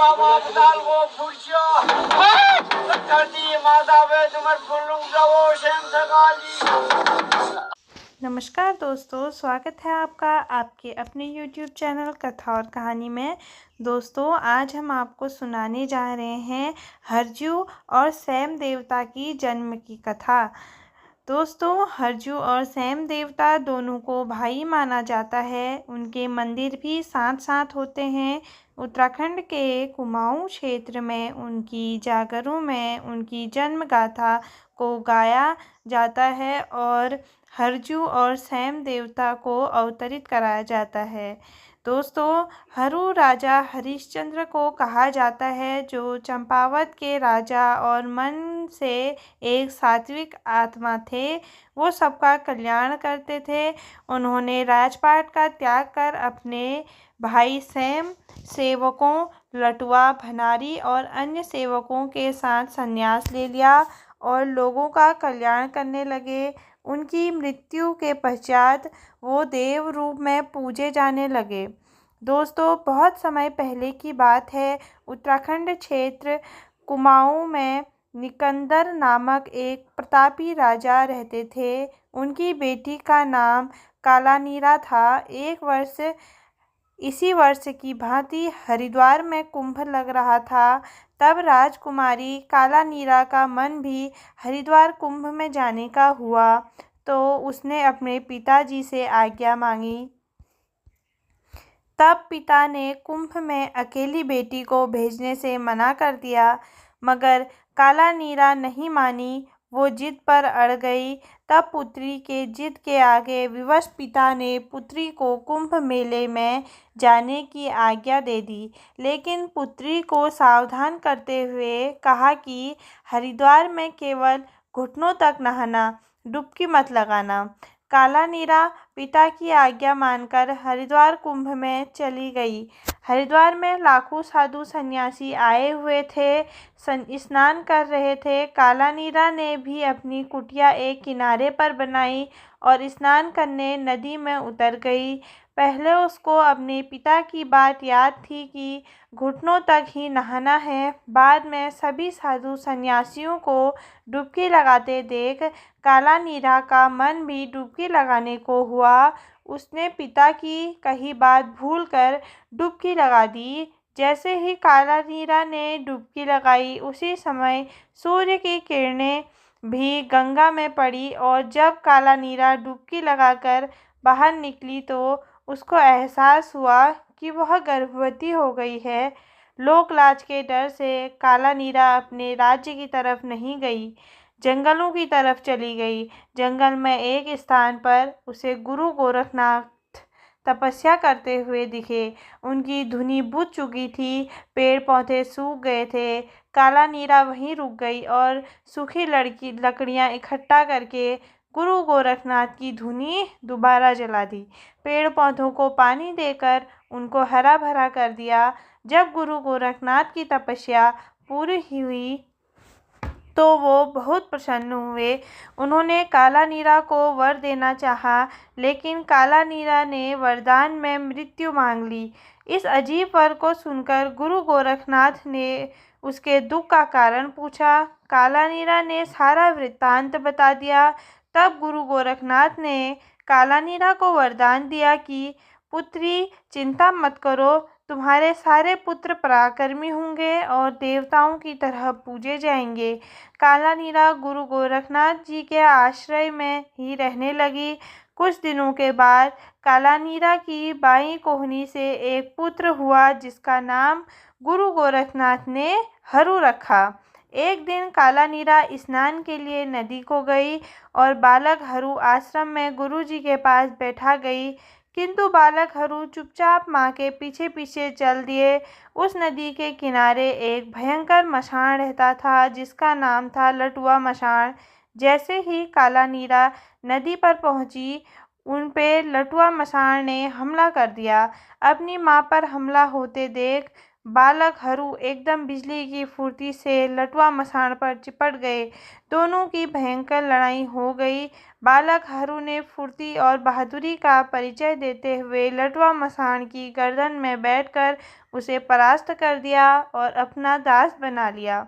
Go Fusha. Sakati Madave Tumar Fulung Bravo Shem Sakali. नमस्कार दोस्तों, स्वागत है आपका आपके अपने YouTube चैनल कथा और कहानी में। दोस्तों, आज हम आपको सुनाने जा रहे हैं हरजू और सैम देवता की जन्म की कथा। दोस्तों, हरजू और सैम देवता दोनों को भाई माना जाता है। उनके मंदिर भी साथ साथ होते हैं। उत्तराखंड के कुमाऊं क्षेत्र में उनकी जागरों में उनकी जन्म गाथा को गाया जाता है और हरजू और सैम देवता को अवतरित कराया जाता है। दोस्तों, हरु राजा हरिश्चंद्र को कहा जाता है, जो चंपावत के राजा और मन से एक सात्विक आत्मा थे। वो सबका कल्याण करते थे। उन्होंने राजपाट का त्याग कर अपने भाई सैम, सेवकों लटुआ, भनारी और अन्य सेवकों के साथ संन्यास ले लिया और लोगों का कल्याण करने लगे। उनकी मृत्यु के पश्चात वो देव रूप में पूजे जाने लगे। दोस्तों, बहुत समय पहले की बात है। उत्तराखंड क्षेत्र कुमाऊं में निकंदर नामक एक प्रतापी राजा रहते थे। उनकी बेटी का नाम कालानीरा था। एक वर्ष इसी वर्ष की भांति हरिद्वार में कुंभ लग रहा था। तब राजकुमारी कालानीरा का मन भी हरिद्वार कुंभ में जाने का हुआ, तो उसने अपने पिताजी से आज्ञा मांगी। तब पिता ने कुंभ में अकेली बेटी को भेजने से मना कर दिया, मगर कालानीरा नहीं मानी। वो जिद पर अड़ गई। तब पुत्री के जिद के आगे विवश पिता ने पुत्री को कुंभ मेले में जाने की आज्ञा दे दी, लेकिन पुत्री को सावधान करते हुए कहा कि हरिद्वार में केवल घुटनों तक नहाना, डुबकी मत लगाना। कालानीरा पिता की आज्ञा मानकर हरिद्वार कुंभ में चली गई। हरिद्वार में लाखों साधु सन्यासी आए हुए थे, स्नान कर रहे थे। कालानीरा ने भी अपनी कुटिया एक किनारे पर बनाई और स्नान करने नदी में उतर गई। पहले उसको अपने पिता की बात याद थी कि घुटनों तक ही नहाना है। बाद में सभी साधु सन्यासियों को डुबकी लगाते देख कालानीरा का मन भी डुबकी लगाने को हुआ। उसने पिता की कही बात भूलकर डुबकी लगा दी। जैसे ही कालानीरा ने डुबकी लगाई, उसी समय सूर्य की किरणें भी गंगा में पड़ी और जब कालानीरा डुबकी लगाकर बाहर निकली तो उसको एहसास हुआ कि वह गर्भवती हो गई है। लोक लाज के डर से कालानीरा अपने राज्य की तरफ नहीं गई, जंगलों की तरफ चली गई। जंगल में एक स्थान पर उसे गुरु गोरखनाथ तपस्या करते हुए दिखे। उनकी धुनी बुझ चुकी थी, पेड़ पौधे सूख गए थे। कालानीरा वहीं रुक गई और सूखी लकड़ियां इकट्ठा करके गुरु गोरखनाथ की धुनी दोबारा जला दी। पेड़ पौधों को पानी देकर उनको हरा भरा कर दिया। जब गुरु गोरखनाथ की तपस्या पूरी हुई तो वो बहुत प्रसन्न हुए। उन्होंने कालानीरा को वर देना चाहा, लेकिन कालानीरा ने वरदान में मृत्यु मांग ली। इस अजीब वर को सुनकर गुरु गोरखनाथ ने उसके दुख का कारण पूछा। कालानीरा ने सारा वृत्तांत बता दिया। तब गुरु गोरखनाथ ने कालानीरा को वरदान दिया कि पुत्री, चिंता मत करो, तुम्हारे सारे पुत्र पराक्रमी होंगे और देवताओं की तरह पूजे जाएंगे। कालानीरा गुरु गोरखनाथ जी के आश्रय में ही रहने लगी। कुछ दिनों के बाद कालानीरा की बाईं कोहनी से एक पुत्र हुआ, जिसका नाम गुरु गोरखनाथ ने हरु रखा। एक दिन कालानीरा स्नान के लिए नदी को गई और बालक हरु आश्रम में गुरुजी के पास बैठा गई, किंतु बालक हरु चुपचाप माँ के पीछे पीछे चल दिए। उस नदी के किनारे एक भयंकर मशान रहता था, जिसका नाम था लटुआ मशान। जैसे ही कालानीरा नदी पर पहुंची, उन पे लटुआ मशान ने हमला कर दिया। अपनी माँ पर हमला होते देख बालक हरू एकदम बिजली की फुर्ती से लटुआ मसान पर चिपट गए। दोनों की भयंकर लड़ाई हो गई। बालक हरू ने फुर्ती और बहादुरी का परिचय देते हुए लटुआ मसान की गर्दन में बैठकर उसे परास्त कर दिया और अपना दास बना लिया।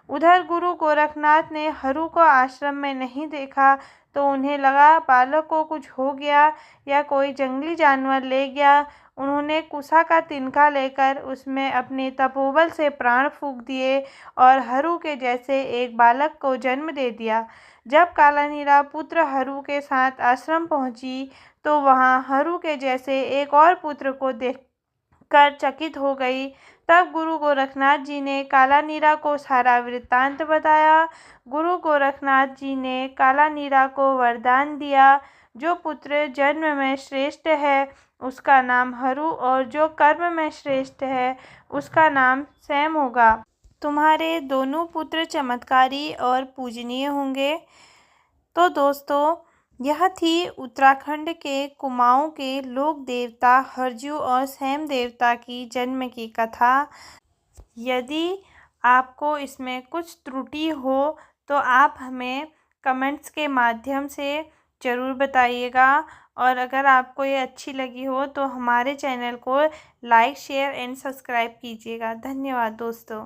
उधर गुरु गोरखनाथ ने हरू को आश्रम में नहीं देखा तो उन्हें लगा बालक को कुछ हो गया या कोई जंगली जानवर ले गया। उन्होंने कुसा का तिनका लेकर उसमें अपने तपोबल से प्राण फूंक दिए और हरू के जैसे एक बालक को जन्म दे दिया। जब कालानीरा पुत्र हरू के साथ आश्रम पहुंची तो वहां हरू के जैसे एक और पुत्र को देखकर चकित हो गई। तब गुरु गोरखनाथ जी ने कालानीरा को सारा वृत्तांत बताया। गुरु गोरखनाथ जी ने कालानीरा को वरदान दिया, जो पुत्र जन्म में श्रेष्ठ है उसका नाम हरू और जो कर्म में श्रेष्ठ है उसका नाम सैम होगा। तुम्हारे दोनों पुत्र चमत्कारी और पूजनीय होंगे। तो दोस्तों, यह थी उत्तराखंड के कुमाऊं के लोक देवता हरजू और सैम देवता की जन्म की कथा। यदि आपको इसमें कुछ त्रुटि हो तो आप हमें कमेंट्स के माध्यम से ज़रूर बताइएगा। और अगर आपको ये अच्छी लगी हो तो हमारे चैनल को लाइक, शेयर एंड सब्सक्राइब कीजिएगा। धन्यवाद दोस्तों।